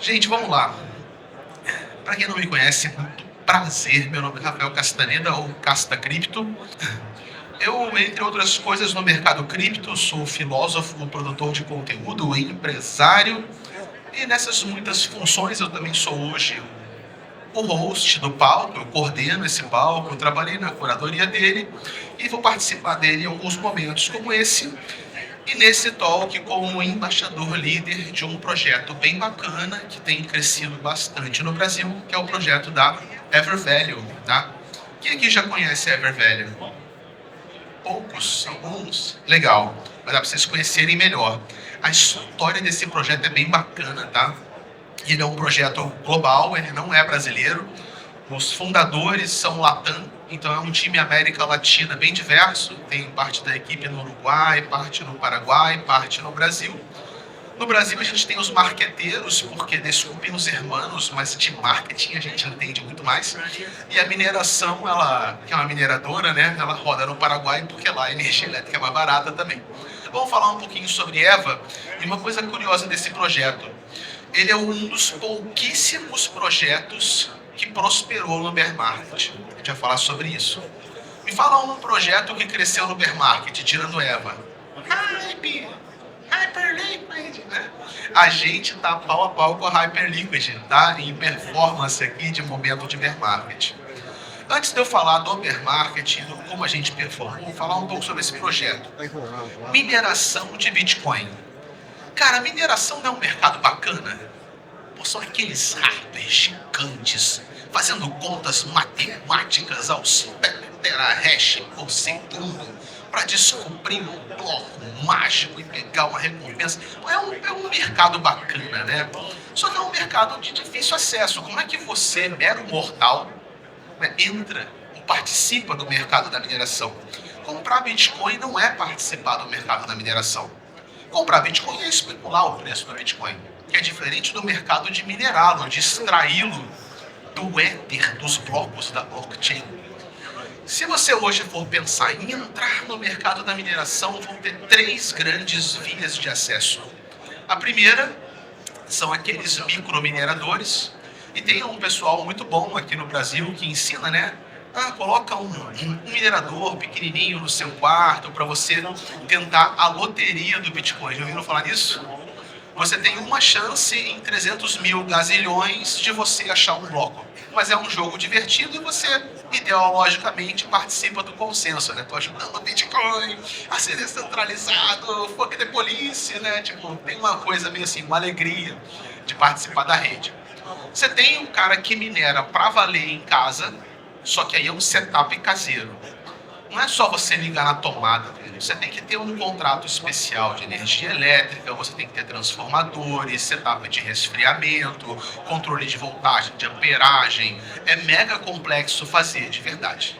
Gente, vamos lá. Para quem não me conhece, é muito prazer. Meu nome é Rafael Castaneda, ou Casta Cripto. Eu, entre outras coisas, no mercado cripto, sou filósofo, produtor de conteúdo, empresário. E nessas muitas funções, eu também sou hoje o host do palco, eu coordeno esse palco, eu trabalhei na curadoria dele e vou participar dele em alguns momentos como esse. E nesse talk, como embaixador líder de um projeto bem bacana que tem crescido bastante no Brasil, que é o projeto da EverValue, tá? Quem aqui já conhece a EverValue? Poucos, alguns, legal, mas dá para vocês conhecerem melhor. A história desse projeto é bem bacana, tá? Ele é um projeto global, ele não é brasileiro. Os fundadores são Latam, então é um time América Latina bem diverso. Tem parte da equipe no Uruguai, parte no Paraguai, parte no Brasil. No Brasil a gente tem os marqueteiros, porque desculpem os hermanos, mas de marketing a gente entende muito mais. E a mineração, ela, que é uma mineradora, né, ela roda no Paraguai porque lá a energia elétrica é mais barata também. Vamos falar um pouquinho sobre Eva e uma coisa curiosa desse projeto. Ele é um dos pouquíssimos projetos que prosperou no bear market. A gente vai falar sobre isso. Me fala um projeto que cresceu no bear market, tirando Eva. Hype! Hyperliquid, né? A gente tá pau a pau com a Hyperliquid, tá? Em performance aqui de momento de bear market. Antes de eu falar do bear market e do como a gente performou, vou falar um pouco sobre esse projeto. Mineração de Bitcoin. Cara, a mineração não é um mercado bacana? Pô, são aqueles hardwares gigantes, fazendo contas matemáticas aos terahash por segundo, para descobrir um bloco mágico e pegar uma recompensa. É um mercado bacana, né? Só que é um mercado de difícil acesso. Como é que você, mero mortal, né, entra ou participa do mercado da mineração? Comprar Bitcoin não é participar do mercado da mineração. Comprar Bitcoin é especular o preço do Bitcoin, que é diferente do mercado de minerá-lo, de extraí-lo do éter, dos blocos da blockchain. Se você hoje for pensar em entrar no mercado da mineração, vão ter três grandes vias de acesso. A primeira são aqueles micromineradores, e tem um pessoal muito bom aqui no Brasil que ensina, né? Coloca um minerador pequenininho no seu quarto para você tentar a loteria do Bitcoin. Já ouviram falar nisso? Você tem uma chance em 300 mil gazilhões de você achar um bloco. Mas é um jogo divertido e você, ideologicamente, participa do consenso, né? Tô ajudando o Bitcoin a ser descentralizado, fuck the police, né? Tipo, tem uma coisa meio assim, uma alegria de participar da rede. Você tem um cara que minera para valer em casa, só que aí é um setup caseiro. Não é só você ligar na tomada, você tem que ter um contrato especial de energia elétrica, você tem que ter transformadores, setup de resfriamento, controle de voltagem, de amperagem. É mega complexo fazer, de verdade.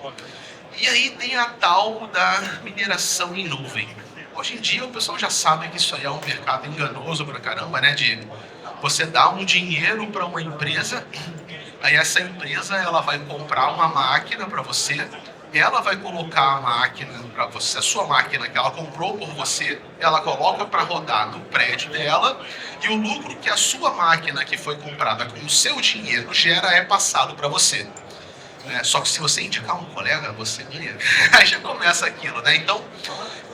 E aí tem a tal da mineração em nuvem. Hoje em dia o pessoal já sabe que isso aí é um mercado enganoso pra caramba, né? De você dar um dinheiro para uma empresa, aí essa empresa ela vai comprar uma máquina para você, ela vai colocar a máquina para você, a sua máquina que ela comprou por você, ela coloca para rodar no prédio dela, e o lucro que a sua máquina que foi comprada com o seu dinheiro gera é passado para você. Só que se você indicar um colega, você ganha. Aí já começa aquilo, né? Então,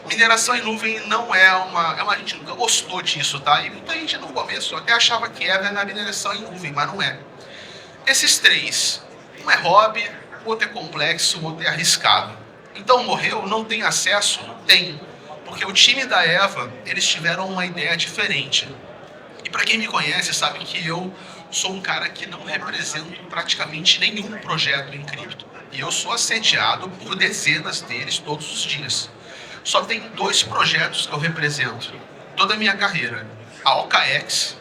mineração em nuvem não é uma... A gente nunca gostou disso, tá? E muita gente no começo até achava que era na mineração em nuvem, mas não é. Esses três, um é hobby, outro é complexo, outro é arriscado. Então morreu, não tem acesso? Tem. Porque o time da Eva, eles tiveram uma ideia diferente. E para quem me conhece, sabe que eu sou um cara que não represento praticamente nenhum projeto em cripto. E eu sou assediado por dezenas deles todos os dias. Só tem dois projetos que eu represento toda a minha carreira. A OKX,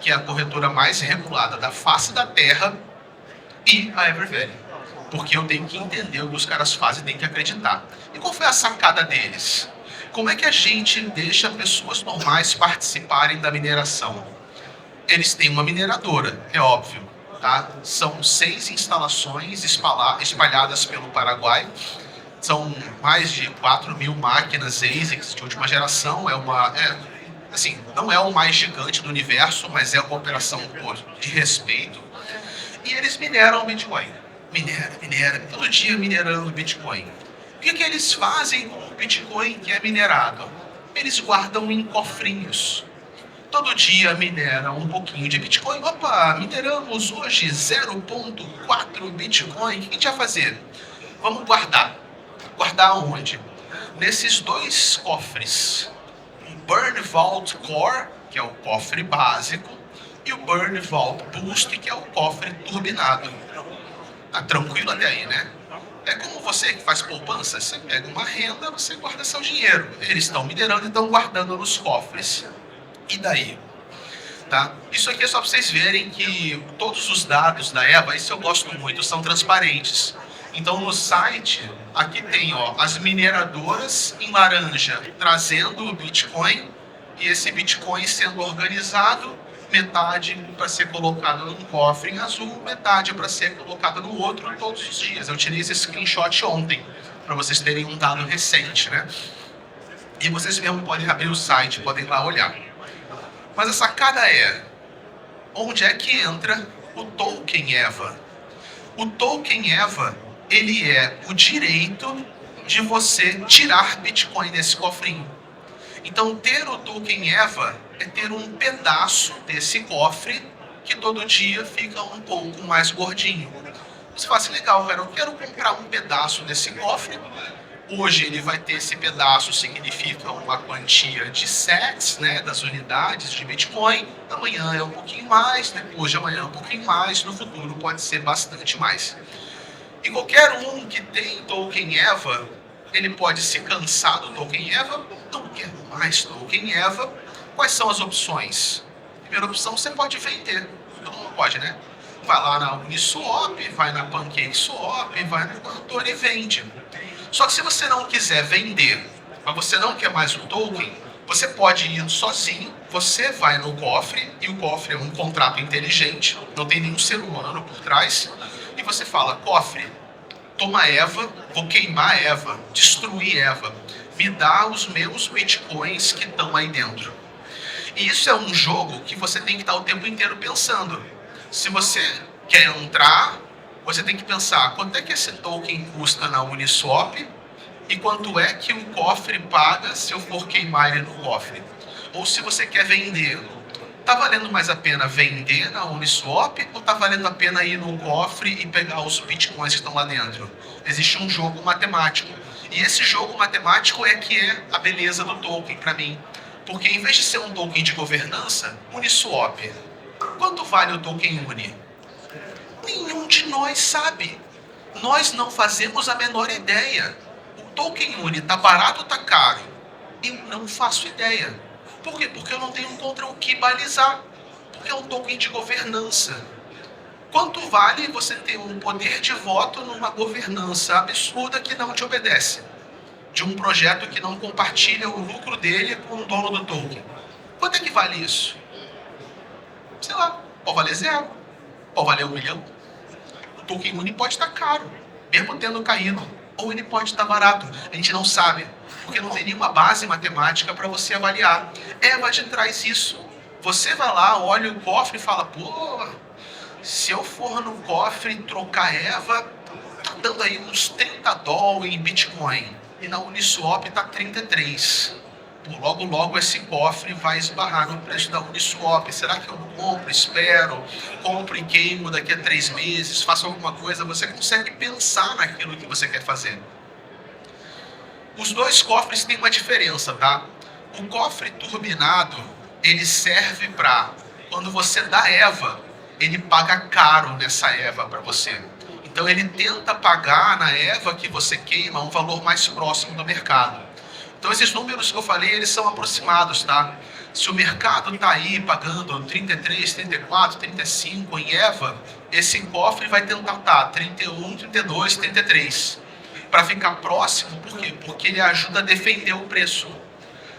que é a corretora mais regulada da face da Terra, e a EverValue. Porque eu tenho que entender o que os caras fazem e tenho que acreditar. E qual foi a sacada deles? Como é que a gente deixa pessoas normais participarem da mineração? Eles têm uma mineradora, é óbvio, tá? São 6 instalações espalhadas pelo Paraguai. São mais de 4.000 máquinas ASICs de última geração. assim, não é o mais gigante do universo, mas é uma operação, pô, de respeito. E eles mineram o Bitcoin. Minera, todo dia minerando o Bitcoin. O que eles fazem com o Bitcoin que é minerado? Eles guardam em cofrinhos. Todo dia mineram um pouquinho de Bitcoin. Opa, mineramos hoje 0,4 Bitcoin. O que a gente vai fazer? Vamos guardar. Guardar onde? Nesses dois cofres. O Burn Vault Core, que é o cofre básico, e o Burn Vault Boost, que é o cofre turbinado. Tá tranquilo até aí, né? É como você que faz poupança, você pega uma renda, você guarda seu dinheiro. Eles estão minerando e estão guardando nos cofres. E daí? Tá? Isso aqui é só para vocês verem que todos os dados da EVA, isso eu gosto muito, são transparentes. Então no site, aqui tem as mineradoras em laranja trazendo o Bitcoin e esse Bitcoin sendo organizado, metade para ser colocado num cofre em azul, metade para ser colocado no outro todos os dias. Eu tirei esse screenshot ontem, para vocês terem um dado recente, né? E vocês mesmo podem abrir o site, podem lá olhar. Mas a sacada é, onde é que entra o token EVA? O token EVA, ele é o direito de você tirar Bitcoin desse cofrinho. Então, ter o token EVA é ter um pedaço desse cofre que todo dia fica um pouco mais gordinho. Você fala assim, legal, cara, eu quero comprar um pedaço desse cofre. Hoje ele vai ter esse pedaço, significa uma quantia de sats, né, das unidades de Bitcoin. Amanhã é um pouquinho mais, depois de amanhã é um pouquinho mais, no futuro pode ser bastante mais. E qualquer um que tem token EVA, ele pode se cansar do token EVA, não quer mais token EVA. Quais são as opções? Primeira opção, você pode vender. Todo mundo pode, né? Vai lá na Uniswap, vai na PancakeSwap, vai na corretora e vende. Só que se você não quiser vender, mas você não quer mais o token, você pode ir sozinho, você vai no cofre, e o cofre é um contrato inteligente, não tem nenhum ser humano por trás, e você fala, cofre, toma EVA, vou queimar EVA, destruir EVA, me dá os meus bitcoins que estão aí dentro. E isso é um jogo que você tem que estar o tempo inteiro pensando. Se você quer entrar, você tem que pensar quanto é que esse token custa na Uniswap e quanto é que o cofre paga se eu for queimar ele no cofre. Ou se você quer vender, tá valendo mais a pena vender na Uniswap ou tá valendo a pena ir no cofre e pegar os bitcoins que estão lá dentro? Existe um jogo matemático. E esse jogo matemático é que é a beleza do token para mim. Porque em vez de ser um token de governança, Uniswap. Quanto vale o token Uni? Nenhum de nós sabe. Nós não fazemos a menor ideia. O token Uni tá barato ou tá caro? Eu não faço ideia. Por quê? Porque eu não tenho contra o que balizar. Porque é um token de governança. Quanto vale você ter um poder de voto numa governança absurda que não te obedece? De um projeto que não compartilha o lucro dele com o dono do token. Quanto é que vale isso? Sei lá, pode valer 0, pode valer 1 milhão. O token Uni pode estar caro, mesmo tendo caído, ou ele pode estar barato, a gente não sabe, porque não tem nenhuma base matemática para você avaliar. EVA te traz isso. Você vai lá, olha o cofre e fala, pô, se eu for no cofre e trocar EVA, tá dando aí uns 30 dólares em Bitcoin, e na Uniswap tá 33. Logo, logo esse cofre vai esbarrar no preço da Uniswap. Será que eu compro, espero, compro e queimo daqui a 3 meses, faço alguma coisa? Você consegue pensar naquilo que você quer fazer. Os dois cofres têm uma diferença, tá? O cofre turbinado, ele serve para, quando você dá EVA, ele paga caro nessa EVA para você. Então ele tenta pagar na EVA que você queima um valor mais próximo do mercado. Então esses números que eu falei, eles são aproximados, tá? Se o mercado está aí pagando 33, 34, 35 em EVA, esse cofre vai tentar estar 31, 32, 33. Para ficar próximo, por quê? Porque ele ajuda a defender o preço.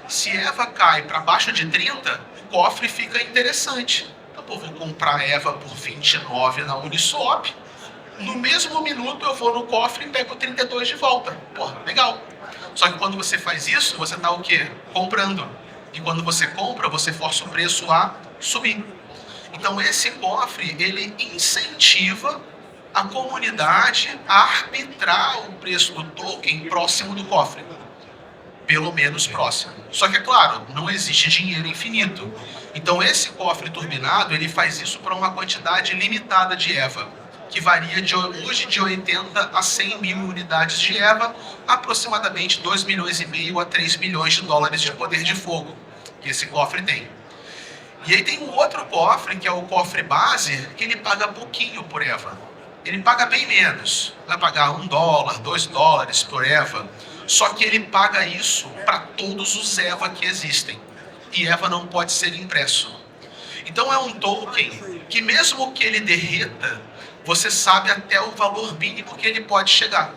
Se EVA cai para baixo de 30, o cofre fica interessante. Então, pô, vou comprar EVA por 29 na Uniswap, no mesmo minuto eu vou no cofre e pego 32 de volta. Pô, legal. Só que quando você faz isso, você está o quê? Comprando. E quando você compra, você força o preço a subir. Então esse cofre, ele incentiva a comunidade a arbitrar o preço do token próximo do cofre. Pelo menos próximo. Só que, é claro, não existe dinheiro infinito. Então esse cofre turbinado, ele faz isso para uma quantidade limitada de EVA, que varia hoje de 80 a 100 mil unidades de EVA, aproximadamente 2 milhões e meio a 3 milhões de dólares de poder de fogo, que esse cofre tem. E aí tem um outro cofre, que é o cofre base, que ele paga pouquinho por EVA. Ele paga bem menos. Vai pagar $1, $2 por EVA. Só que ele paga isso para todos os EVA que existem. E EVA não pode ser impresso. Então é um token que mesmo que ele derreta, você sabe até o valor mínimo que ele pode chegar.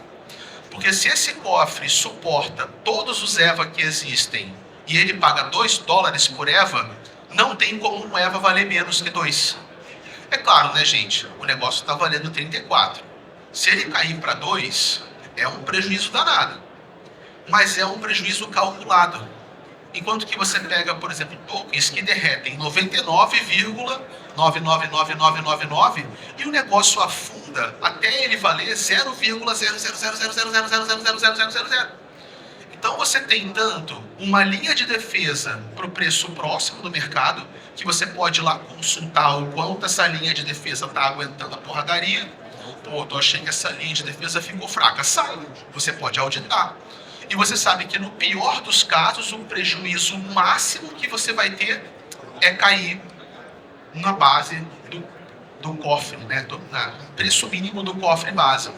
Porque se esse cofre suporta todos os EVA que existem e ele paga $2 por EVA, não tem como um EVA valer menos que 2. É claro, né, gente? O negócio está valendo 34. Se ele cair para 2, é um prejuízo danado. Mas é um prejuízo calculado. Enquanto que você pega, por exemplo, tokens que derretem 99,999999 e o negócio afunda até ele valer 0,0000000000000. Então você tem tanto uma linha de defesa para o preço próximo do mercado, que você pode ir lá consultar o quanto essa linha de defesa está aguentando a porradaria. Pô, eu achei que essa linha de defesa ficou fraca. Sai, você pode auditar. E você sabe que no pior dos casos, o prejuízo máximo que você vai ter é cair na base do cofre, né? No preço mínimo do cofre base.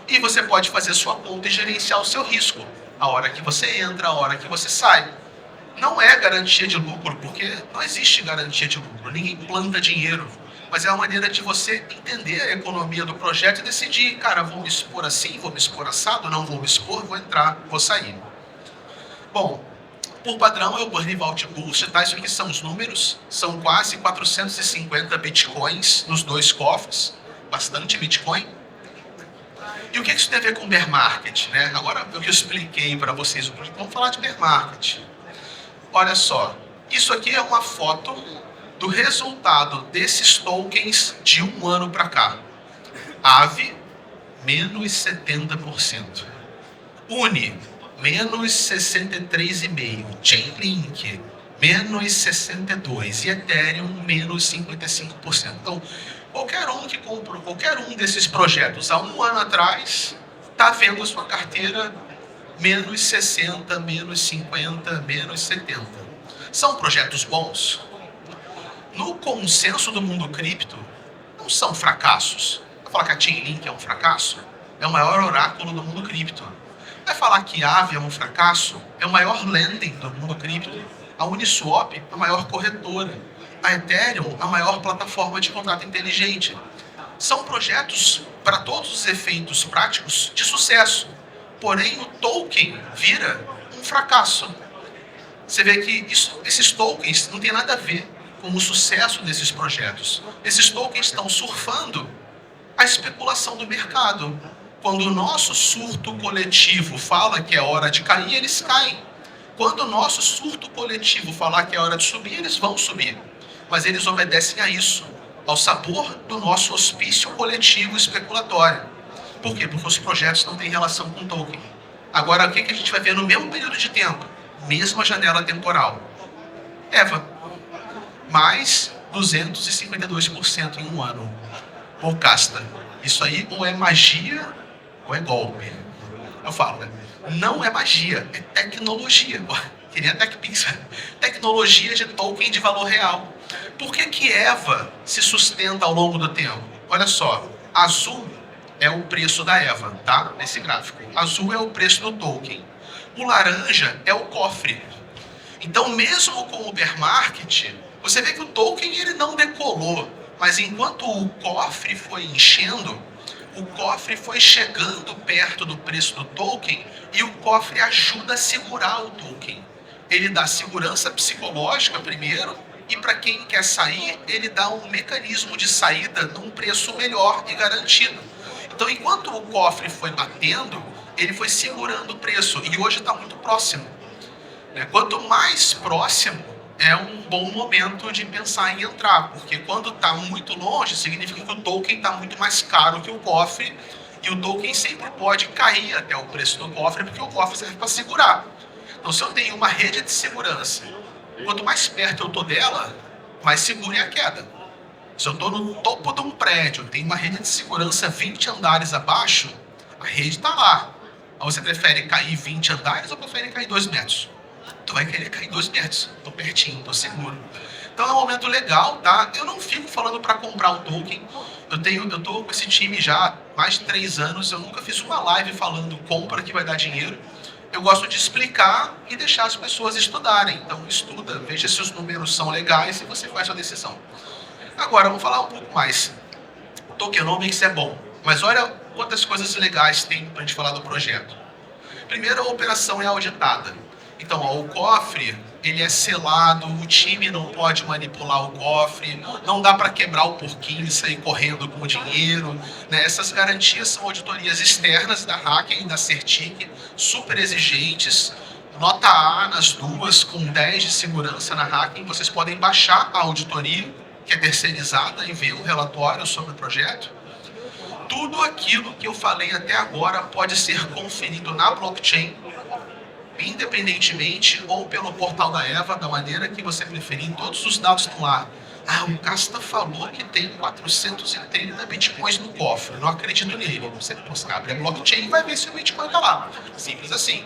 E você pode fazer sua conta e gerenciar o seu risco. A hora que você entra, a hora que você sai. Não é garantia de lucro, porque não existe garantia de lucro. Ninguém planta dinheiro. Mas é uma maneira de você entender a economia do projeto e decidir, cara, vou me expor assim, vou me expor assado, não vou me expor, vou entrar, vou sair. Bom, por padrão é o Burn Vault Boost, tá? Isso aqui são os números, são quase 450 bitcoins nos dois cofres, bastante bitcoin. E o que isso tem a ver com bear market, né? Agora eu expliquei para vocês, vamos falar de bear market. Olha só, isso aqui é uma foto do resultado desses tokens de um ano para cá. AVE, menos 70%. UNI, menos 63,5%. Chainlink, menos 62%. E Ethereum, menos 55%. Então, qualquer um que comprou qualquer um desses projetos há um ano atrás, está vendo sua carteira menos 60%, menos 50%, menos 70%. São projetos bons? No consenso do mundo cripto, não são fracassos. Vai falar que a Chainlink é um fracasso? É o maior oráculo do mundo cripto. Vai falar que a Aave é um fracasso? É o maior lending do mundo cripto. A Uniswap é a maior corretora. A Ethereum é a maior plataforma de contrato inteligente. São projetos, para todos os efeitos práticos, de sucesso. Porém, o token vira um fracasso. Você vê que esses tokens não tem nada a ver com o sucesso desses projetos. Esses tokens estão surfando a especulação do mercado. Quando o nosso surto coletivo fala que é hora de cair, eles caem. Quando o nosso surto coletivo falar que é hora de subir, eles vão subir. Mas eles obedecem a isso, ao sabor do nosso hospício coletivo especulatório. Por quê? Porque os projetos não têm relação com token. Agora, o que a gente vai ver no mesmo período de tempo? Mesma janela temporal. EVA. Mais 252% em um ano. Pô, Casta, isso aí ou é magia ou é golpe. Eu falo, né? Não é magia, é tecnologia. Queria TechPix. Tecnologia de token de valor real. Por que EVA se sustenta ao longo do tempo? Olha só, azul é o preço da EVA, tá? Nesse gráfico. Azul é o preço do token. O laranja é o cofre. Então, mesmo com o bear market, você vê que o token ele não decolou, mas enquanto o cofre foi enchendo, o cofre foi chegando perto do preço do token e o cofre ajuda a segurar o token. Ele dá segurança psicológica primeiro e para quem quer sair, ele dá um mecanismo de saída num preço melhor e garantido. Então, enquanto o cofre foi batendo, ele foi segurando o preço e hoje está muito próximo. né? Quanto mais próximo, é um bom momento de pensar em entrar, porque quando está muito longe, significa que o token está muito mais caro que o cofre, e o token sempre pode cair até o preço do cofre, porque o cofre serve para segurar. Então, se eu tenho uma rede de segurança, quanto mais perto eu estou dela, mais segura é a queda. Se eu estou no topo de um prédio, tem uma rede de segurança 20 andares abaixo, a rede está lá. Ou você prefere cair 20 andares ou prefere cair 2 metros? Tu vai querer cair 2 metros. Tô pertinho, tô seguro. Então é um momento legal, tá? Eu não fico falando para comprar o token. Eu tô com esse time já há mais de 3 anos. Eu nunca fiz uma live falando compra que vai dar dinheiro. Eu gosto de explicar e deixar as pessoas estudarem. Então estuda, veja se os números são legais e você faz sua decisão. Agora, vamos falar um pouco mais. Tokenomics é bom, mas olha quantas coisas legais tem para a gente falar do projeto. Primeiro, a operação é auditada. Então, ó, o cofre, ele é selado, o time não pode manipular o cofre, não dá para quebrar o porquinho e sair correndo com o dinheiro, né? Essas garantias são auditorias externas da Hacking e da Certic, super exigentes, nota A nas duas, com 10 de segurança na Hacking. Vocês podem baixar a auditoria, que é terceirizada, e ver um relatório sobre o projeto. Tudo aquilo que eu falei até agora pode ser conferido na blockchain, independentemente, ou pelo portal da EVA, da maneira que você preferir. Todos os dados estão lá. Ah, o Casta falou que tem 430 bitcoins no cofre. Não acredito nele. Você abre a blockchain e vai ver se o bitcoin está lá. Simples assim.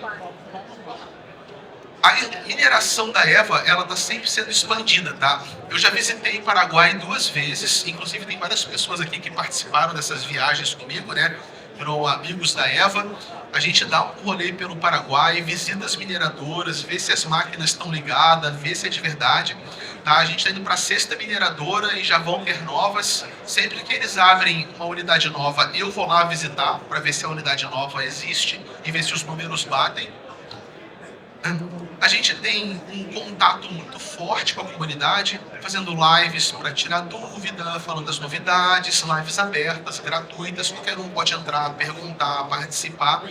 A mineração da EVA, ela está sempre sendo expandida, tá? Eu já visitei Paraguai 2 vezes, inclusive tem várias pessoas aqui que participaram dessas viagens comigo, né? Foram amigos da EVA. A gente dá um rolê pelo Paraguai, visita as mineradoras, vê se as máquinas estão ligadas, vê se é de verdade. Tá? A gente está indo para a 6ª mineradora e já vão ter novas. Sempre que eles abrem uma unidade nova, eu vou lá visitar para ver se a unidade nova existe e ver se os números batem. A gente tem um contato muito forte com a comunidade, fazendo lives para tirar dúvida, falando das novidades, lives abertas, gratuitas, qualquer um pode entrar, perguntar, participar.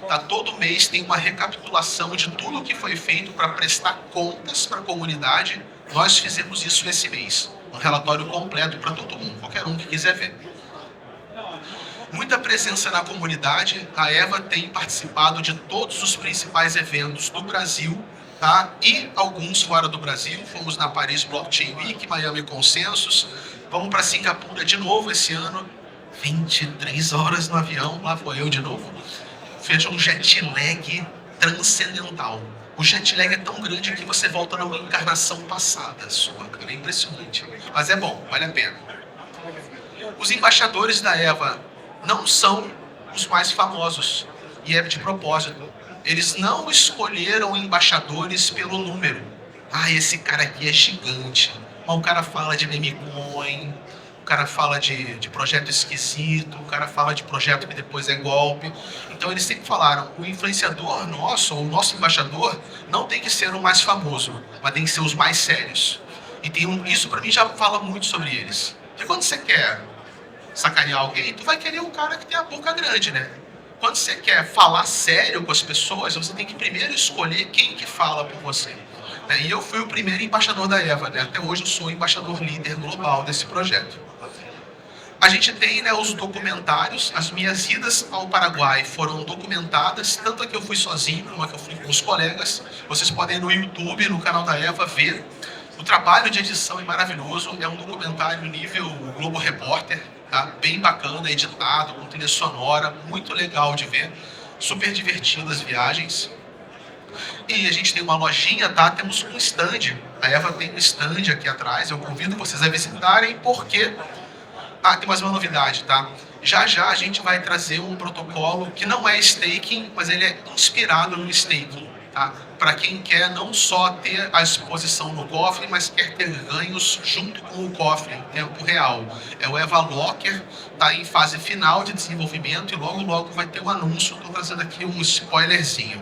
Tá? Todo mês tem uma recapitulação de tudo o que foi feito para prestar contas para a comunidade. Nós fizemos isso esse mês, um relatório completo para todo mundo, qualquer um que quiser ver. Muita presença na comunidade, a EVA tem participado de todos os principais eventos do Brasil, tá? E alguns fora do Brasil. Fomos na Paris Blockchain Week, Miami Consensus, vamos para Singapura de novo esse ano, 23 horas no avião, lá vou eu de novo. Veja um jet lag transcendental. O jet lag é tão grande que você volta numa encarnação passada sua, cara, é impressionante. Mas é bom, vale a pena. Os embaixadores da EVA não são os mais famosos, e é de propósito. Eles não escolheram embaixadores pelo número. Ah, esse cara aqui é gigante. Mas o cara fala de meme coin, o cara fala de projeto esquisito, o cara fala de projeto que depois é golpe. Então eles sempre falaram, o influenciador nosso, ou o nosso embaixador, não tem que ser o mais famoso, mas tem que ser os mais sérios. E isso para mim já fala muito sobre eles. Porque quando você quer sacanear alguém, tu vai querer um cara que tem a boca grande, né? Quando você quer falar sério com as pessoas, você tem que primeiro escolher quem que fala por você. Né? E eu fui o primeiro embaixador da EVA, né? Até hoje eu sou o embaixador líder global desse projeto. A gente tem, né, os documentários. As minhas idas ao Paraguai foram documentadas, tanto a que eu fui sozinho como a que eu fui com os colegas. Vocês podem ir no YouTube, no canal da EVA, ver. O trabalho de edição é maravilhoso, é um documentário nível Globo Repórter, tá? Bem bacana, editado, com trilha sonora, muito legal de ver, super divertido as viagens. E a gente tem uma lojinha, tá? Temos um stand, a EVA tem um stand aqui atrás, eu convido vocês a visitarem, porque... Ah, tem mais uma novidade, tá? Já já a gente vai trazer um protocolo que não é staking, mas ele é inspirado no staking. Tá? Para quem quer não só ter a exposição no cofre, mas quer ter ganhos junto com o cofre em tempo real. É o EVA Locker, está em fase final de desenvolvimento e logo logo vai ter um anúncio. Estou trazendo aqui um spoilerzinho.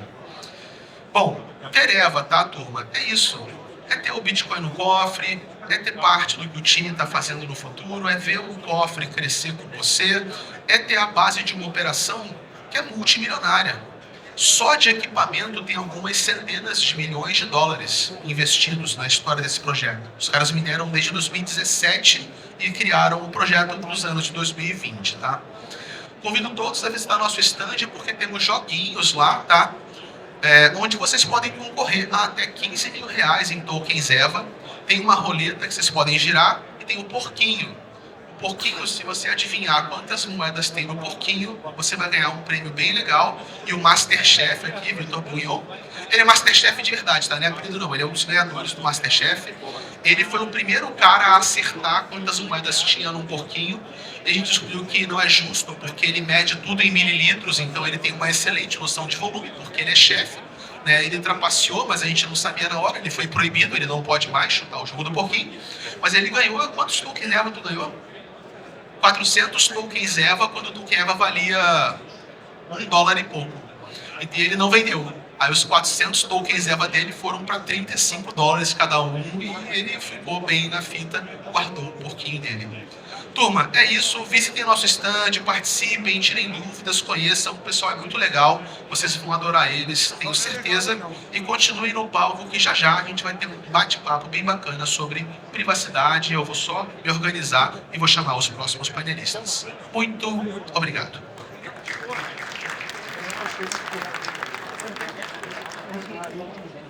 Bom, ter EVA, tá, turma? É isso. É ter o Bitcoin no cofre, é ter parte do que o time está fazendo no futuro, é ver o cofre crescer com você, é ter a base de uma operação que é multimilionária. Só de equipamento tem algumas centenas de milhões de dólares investidos na história desse projeto. Os caras mineram desde 2017 e criaram o projeto nos anos de 2020, tá? Convido todos a visitar nosso stand porque temos joguinhos lá, tá? Onde vocês podem concorrer a até 15 mil reais em tokens EVA. Tem uma roleta que vocês podem girar e tem o porquinho. O porquinho, se você adivinhar quantas moedas tem no porquinho, você vai ganhar um prêmio bem legal. E o Masterchef aqui, Vitor Bunhon, ele é Masterchef de verdade, tá? Não é apelido não, ele é um dos ganhadores do Masterchef. Ele foi o primeiro cara a acertar quantas moedas tinha num porquinho. E a gente descobriu que não é justo, porque ele mede tudo em mililitros, então ele tem uma excelente noção de volume, porque ele é chefe. Né? Ele trapaceou, mas a gente não sabia na hora, ele foi proibido, ele não pode mais chutar o jogo do porquinho. Mas ele ganhou, quantos tokens EVA tu ganhou? 400 tokens EVA, quando o token EVA valia $1 e pouco. E ele não vendeu. Aí os 400 tokens EVA dele foram para $35 cada um e ele ficou bem na fita, guardou um pouquinho dele. Turma, é isso. Visitem nosso stand, participem, tirem dúvidas, conheçam. O pessoal é muito legal. Vocês vão adorar eles, tenho certeza. E continuem no palco que já já a gente vai ter um bate-papo bem bacana sobre privacidade. Eu vou só me organizar e vou chamar os próximos panelistas. Muito obrigado. Thank you.